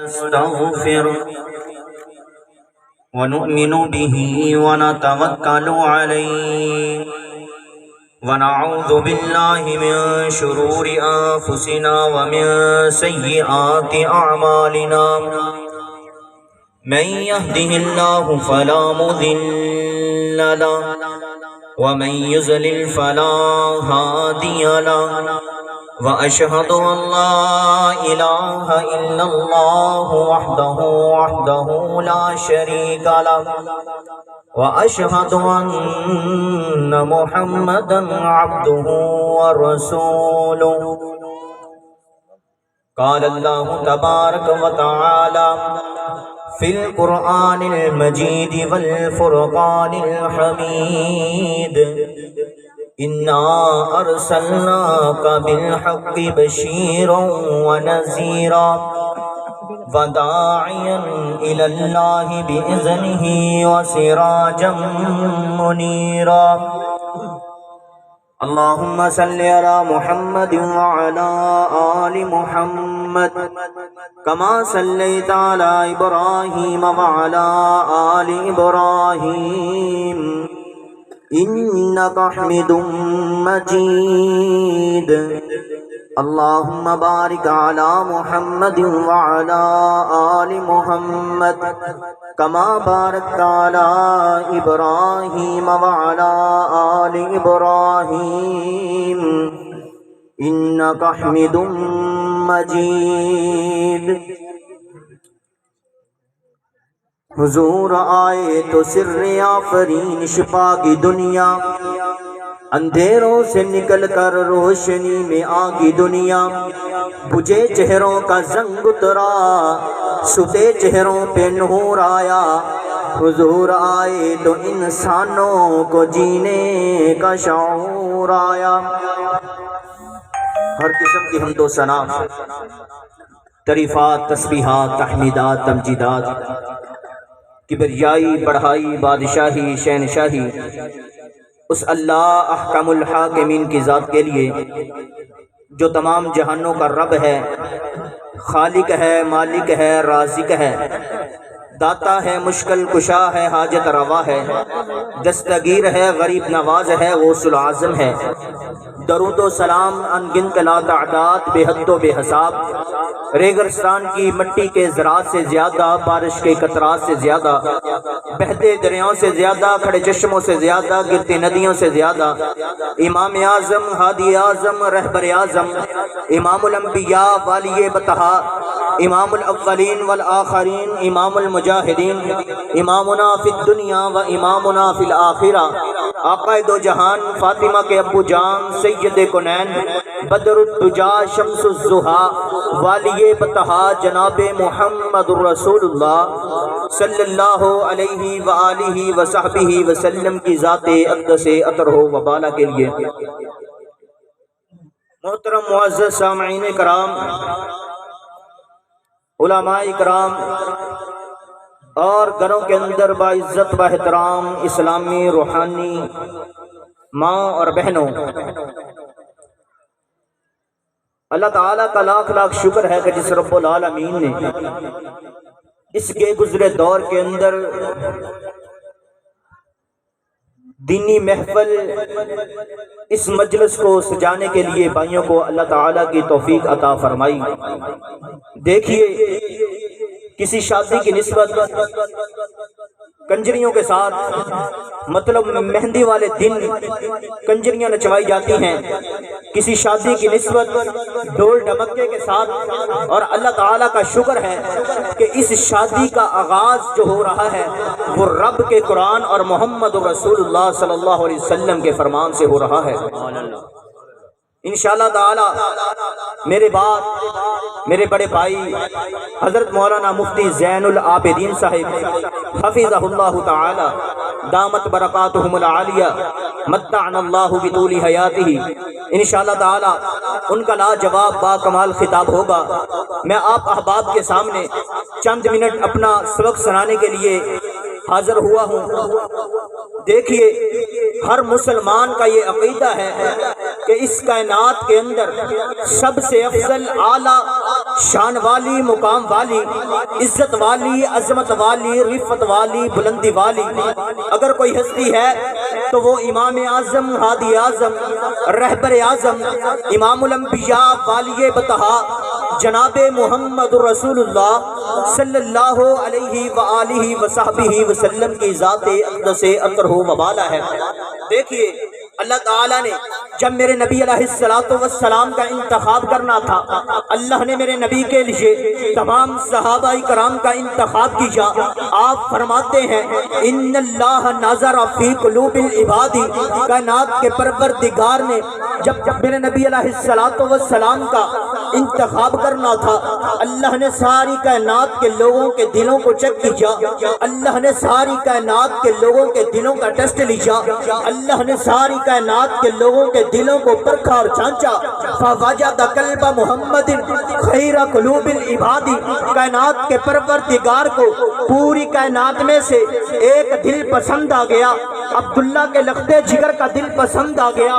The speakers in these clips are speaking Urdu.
نستغفره ونؤمن به ونتوكل عليه ونعوذ بالله من شرور أنفسنا ومن سيئات أعمالنا من يهده الله فلا مضل له ومن يضلل فلا هادي له وأشهد أن لا إله إلا الله وحده لا شريك له وأشهد أن محمدا عبده ورسوله قال الله تبارك وتعالى في القرآن المجيد والفرقان الحميد إنا أرسلناك بالحق بشيرا ونذيرا وداعيا إلى الله بإذنه وسراجا منيرا اللهم صل على محمد وعلى آل محمد كما صليت على إبراهيم وعلى آل إبراهيم إنك حميد مجيد اللهم بارك على محمد وعلى آل محمد كما باركت على إبراهيم وعلى آل إبراهيم إنك حميد مجيد حضور آئے تو سر آفرین شفا کی دنیا، اندھیروں سے نکل کر روشنی میں آگی دنیا، بجھے چہروں کا زنگ اترا ستے چہروں پہ نور آیا، حضور آئے تو انسانوں کو جینے کا شعور آیا۔ ہر قسم کی حمد و ثنا، تعریفات، تسبیحات، تحمیدات، تمجیدات، کبریائی، بڑھائی، بادشاہی، شہنشاہی اس اللہ احکم الحاکمین کی ذات کے لیے جو تمام جہانوں کا رب ہے، خالق ہے، مالک ہے، رازق ہے، داتا ہے، مشکل کشا ہے، حاجت روا ہے، دستگیر ہے، غریب نواز ہے، غوث العظم ہے۔ درود و سلام انگنت لا تعداد، بے حد و بے حساب، ریگستان کی مٹی کے زراعت سے زیادہ، بارش کے قطرات سے زیادہ، بہتے دریاؤں سے زیادہ، کھڑے چشموں سے زیادہ، گرتی ندیوں سے زیادہ، امام اعظم، ہادی اعظم، رہبر اعظم، امام الانبیاء، والی بطحا، امام الاولین والآخرین، امام المجاہدین، امامنا فی الدنیا و امامنا فی الآخرہ، آقا دو جہان، فاطمہ کے ابو جان، سید کونین، بدر الدجا، شمس الضحیٰ، والی بطحا جناب محمد رسول اللہ صلی اللہ علیہ وآلہ وصحبہ وسلم کی ذات اقدس اطہر و بالا کے لیے محترم معزز سامعین کرام، علماء کرام اور گھروں کے اندر باعزت و احترام اسلامی روحانی ماں اور بہنوں، اللہ تعالیٰ کا لاکھ لاکھ شکر ہے کہ جس رب العالمین نے اس کے گزرے دور کے اندر دینی محفل اس مجلس کو سجانے کے لیے بھائیوں کو اللہ تعالیٰ کی توفیق عطا فرمائی۔ دیکھیے، کسی شادی کی نسبت کنجریوں کے ساتھ، مطلب مہندی والے دن کنجریاں نچوائی جاتی ہیں، کسی شادی کی نسبت ڈھول ڈھمکے کے ساتھ، اور اللہ تعالیٰ کا شکر ہے کہ اس شادی کا آغاز جو ہو رہا ہے وہ رب کے قرآن اور محمد رسول اللہ صلی اللہ علیہ وسلم کے فرمان سے ہو رہا ہے۔ انشاءاللہ تعالی میرے بعد میرے بڑے بھائی حضرت مولانا مفتی زین العابدین صاحب حفظہ اللہ تعالی دامت برکاتہم العالیہ متعنا اللہ بطول حیاتہ، انشاءاللہ تعالی ان کا لاجواب با کمال خطاب ہوگا۔ میں آپ احباب کے سامنے چند منٹ اپنا سبق سنانے کے لیے حاضر ہوا ہوں۔ دیکھیے، ہر مسلمان کا یہ عقیدہ ہے کہ اس کائنات کے اندر سب سے افضل اعلیٰ شان والی، مقام والی، عزت والی، عظمت والی، رفت والی، بلندی والی اگر کوئی ہستی ہے تو وہ امام اعظم، ہادی اعظم، رہبر اعظم، امام الانبیاء، والی بطحا جناب محمد رسول اللہ صلی اللہ علیہ وآلہ وصحبہ وسلم کی ذات اقدس اطہر و بالا ہے۔ دیکھیے اللہ تعالیٰ نے جب میرے نبی علیہ السلام کا انتخاب کرنا تھا، اللہ نے میرے نبی کے لیے تمام صحابہ کرام کا انتخاب کیا۔ آپ فرماتے ہیں ان اللہ نظر فی قلوب العباد، کائنات کے پروردگار نے جب میرے نبی علیہ السلام کا انتخاب کرنا تھا، اللہ نے ساری کائنات کے لوگوں کے دلوں کو چیک کیا، اللہ نے ساری کائنات کے لوگوں کے دلوں کا ٹیسٹ لیا، اللہ نے ساری کائنات کے لوگوں کے دلوں کو پرکھا اور جانچا۔ فوجد قلب محمد خیر قلوب العباد، کائنات کے پروردگار کو پوری کائنات میں سے ایک دل پسند آ گیا، عبداللہ کے لختے جگر کا دل پسند آ گیا،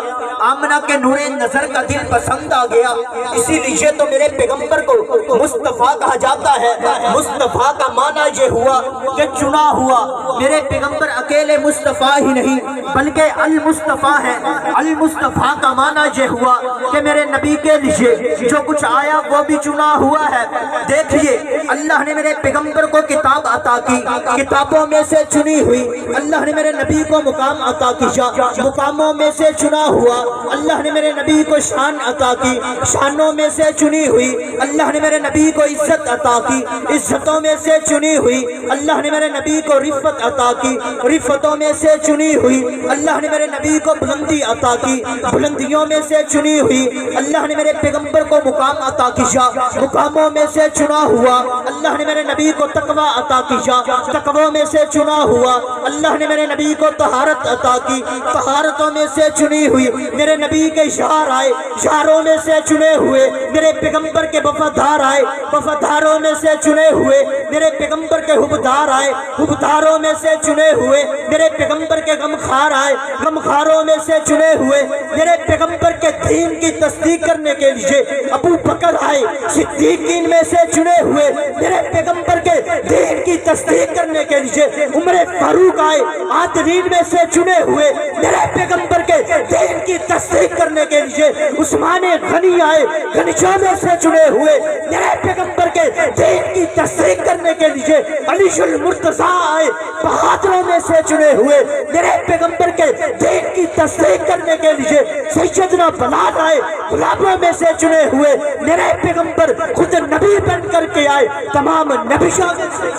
آمنہ کے نور نظر کا دل پسند آ گیا۔ اسی لیے تو میرے پیغمبر کو مصطفیٰ کہا جاتا ہے۔ مصطفیٰ کا معنی یہ ہوا کہ چنا ہوا۔ میرے پیغمبر اکیلے مصطفیٰ ہی نہیں بلکہ المصطفیٰ ہے۔ المصطفیٰ کا معنی یہ ہوا کہ میرے نبی کے لیے جو کچھ آیا وہ بھی چنا ہوا ہے۔ دیکھیے اللہ نے میرے پیغمبر کو کتاب عطا کی، کتابوں میں سے چنی ہوئی۔ اللہ نے میرے نبی کو مقام عطا کیا، مقاموں میں سے چنا ہوا۔ اللہ نے میرے نبی کو شان عطا کی، شانوں میں سے چنی ہوئی۔ اللہ نے میرے نبی کو عزت عطا کی، عزتوں میں سے چنی ہوئی۔ اللہ نے میرے نبی کو رفت عطا کی، رفتوں میں سے چنی ہوئی۔ اللہ نے میرے نبی کو بلندی عطا کی، بلندیوں میں سے چنی ہوئی۔ اللہ نے میرے پیغمبر کو مقام عطا کیا، مقاموں میں سے چنا ہوا۔ اللہ نے میرے نبی کو تقوی عطا کیا، تقویٰ میں سے چنا ہوا۔ اللہ نے میرے نبی کو طہارت عطا کی، طہارتوں میں سے چنی ہوئی۔ میرے نبی کے یار آئے، یاروں میں سے چنے ہوئے۔ میرے پیغمبر کے وفادار آئے، وفاداروں میں سے چنے ہوئے۔ میرے پیغمبر کے حبدار آئے، حبداروں میں سے چنے ہوئے۔ میرے پیغمبر کے غمخوار آئے، غمخواروں میں سے چنے ہوئے۔ میرے پیغمبر کے دین کی تصدیق کرنے کے لیے ابو بکر آئے، صدیقین میں سے چنے ہوئے۔ میرے پیغمبر کے دین کی تصدیق کرنے کے لیے عمر فاروق آئے، عادلین میں سے چنے ہوئے۔ میرے پیغمبر کے دین کی تصدیق کرنے کے لیے عثمان غنی آئے، غنیوں میں سے چنے ہوئے۔ میرے پیغمبر کے دین کی تصدیق کرنے کے لیے علی المرتضیٰ آئے، بہادروں میں سے چنے ہوئے۔ میرے پیغمبر کے دین کی تصدیق کرنے کے لیے سیدنا بلال آئے، غلاموں میں سے چنے ہوئے۔ میرے پیغمبر خود نبی بن کر کے آئے، تمام نبیوں میں سے۔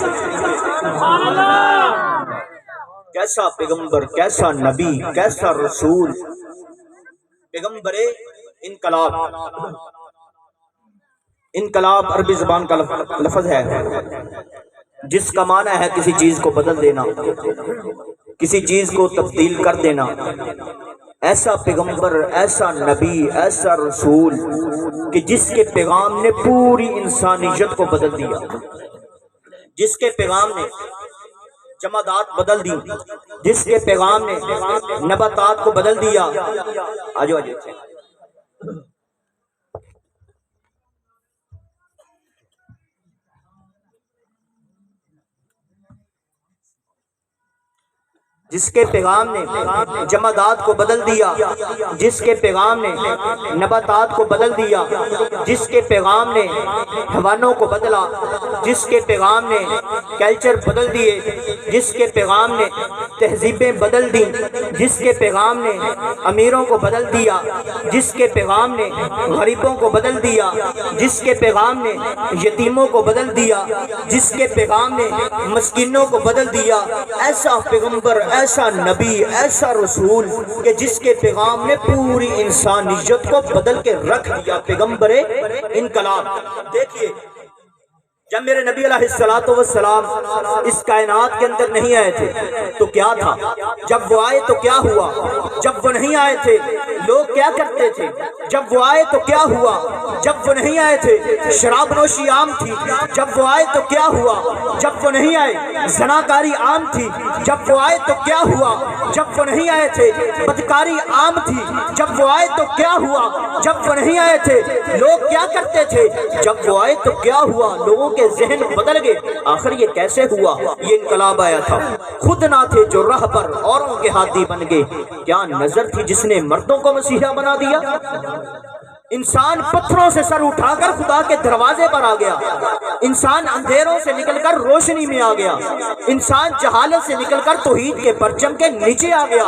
کیسا پیغمبر، کیسا نبی، کیسا رسول، پیغمبر انقلاب۔ انقلاب عربی زبان کا لفظ ہے جس کا معنی ہے کسی چیز کو بدل دینا، کسی چیز کو تبدیل کر دینا۔ ایسا پیغمبر، ایسا نبی، ایسا رسول کہ جس کے پیغام نے پوری انسانیت کو بدل دیا، جس کے پیغام نے جمادات بدل دی، جس کے پیغام نے نباتات کو بدل دیا۔ آجو آجو جس کے پیغام نے جمادات کو بدل دیا، جس کے پیغام نے نباتات کو بدل دیا، جس کے پیغام نے حیوانوں کو بدلا، جس کے پیغام نے کلچر بدل دیے، جس کے پیغام نے تہذیبیں بدل دیں، جس کے پیغام نے امیروں کو بدل دیا، جس کے پیغام نے غریبوں کو بدل دیا، جس کے پیغام نے یتیموں کو بدل دیا، جس کے پیغام نے مسکینوں کو بدل دیا۔ ایسا پیغمبر، ایسا نبی، ایسا رسول کہ جس کے پیغام نے پوری انسانیت کو بدل کے رکھ دیا، پیغمبر انقلاب۔ دیکھیے جب میرے نبی علیہ السلام اس کائنات کے اندر نہیں آئے تھے تو کیا تھا؟ جب وہ آئے تو کیا ہوا؟ جب وہ نہیں آئے تھے لوگ کیا کرتے تھے؟ جب وہ آئے تو کیا ہوا؟ جب وہ نہیں آئے تھے شراب نوشی عام تھی، جب وہ آئے تو کیا ہوا؟ جب وہ نہیں آئے زناکاری عام تھی، جب وہ آئے تو کیا ہوا؟ جب وہ نہیں آئے تھے بدکاری عام تھی، جب وہ آئے تو کیا ہوا؟ جب وہ نہیں آئے تھے لوگ کیا کرتے تھے؟ جب وہ آئے تو کیا ہوا؟ لوگوں کے ذہن بدل گئے۔ آخر یہ کیسے ہوا؟ یہ انقلاب آیا تھا، خود نہ تھے جو راہ پر اوروں کے ہاتھی بن گئے۔ کیا نظر تھی جس نے مردوں کو مسیحا بنا دیا؟ انسان پتھروں سے سر اٹھا کر خدا کے دروازے پر آ گیا، انسان اندھیروں سے نکل کر روشنی میں آ گیا، انسان جہالت سے نکل کر توحید کے پرچم کے نیچے آ گیا،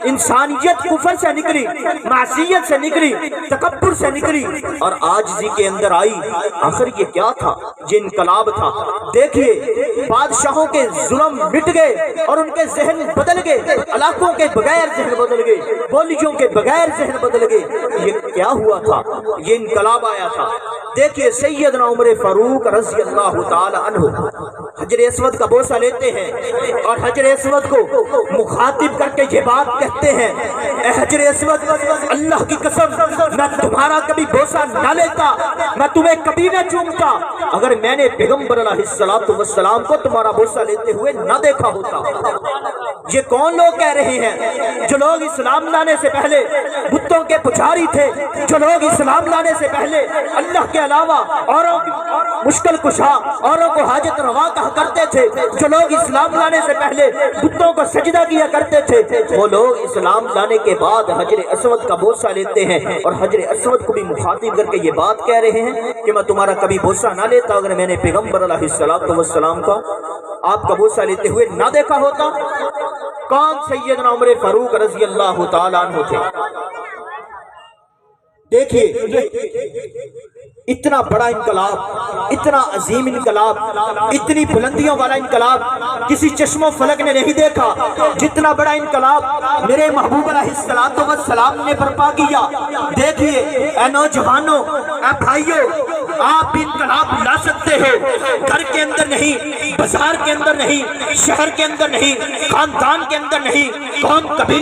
انسانیت کفر سے نکلی، معصیت سے نکلی، تکبر سے نکلی اور عاجزی کے اندر آئی۔ آخر یہ کیا تھا؟ یہ انقلاب تھا۔ دیکھیے بادشاہوں کے ظلم مٹ گئے اور ان کے ذہن بدل گئے، علاقوں کے بغیر ذہن بدل گئے، بولیوں کے بغیر ذہن بدل گئے۔ یہ کیا ہوا تھا؟ یہ انقلاب آیا تھا۔ دیکھیے سیدنا عمر فاروق رضی اللہ تعالی عنہ حجر اسود کا بوسہ لیتے ہیں اور حجر اسود کو مخاطب کر کے یہ بات کہتے ہیں، اے حجر اسود، اللہ کی قسم میں تمہارا کبھی بوسہ نہ لیتا، میں تمہیں کبھی نہ چومتا اگر میں نے پیغمبر علیہ السلام کو تمہارا بوسہ لیتے ہوئے نہ دیکھا ہوتا۔ یہ کون لوگ کہہ رہے ہیں؟ جو لوگ اسلام لانے سے پہلے بتوں کے پجاری تھے، جو لوگ اسلام لانے سے پہلے اللہ کے علاوہ اوروں کی مشکل کشا، اوروں کو حاجت روا کہا کرتے تھے، جو لوگ اسلام لانے سے پہلے بتوں کو سجدہ کیا کرتے تھے، وہ لوگ اسلام لانے کے بعد حجر اسود کا بوسہ لیتے ہیں اور حجر اسود کو بھی مخاطب کر کے یہ بات کہہ رہے ہیں کہ میں تمہارا کبھی بوسہ نہ لیتا اگر میں نے پیغمبر علیہ السلام کا آپ کا بوسہ لیتے ہوئے نہ دیکھا ہوتا۔ کون؟ سیدنا عمر فاروق رضی اللہ تعالیٰ عنہ تھے۔ دیکھیے اتنا بڑا انقلاب، اتنا عظیم انقلاب، اتنی بلندیوں والا انقلاب کسی چشم و فلک نے نہیں دیکھا جتنا بڑا انقلاب میرے محبوب علیہ السلام نے برپا کیا۔ دیکھیے اے نوجوانوں، اے بھائیوں، آپ بھی انقلاب لا سکتے ہو، گھر کے اندر نہیں، بازار کے اندر نہیں، شہر کے اندر نہیں، خاندان کے اندر نہیں، قوم قبیلے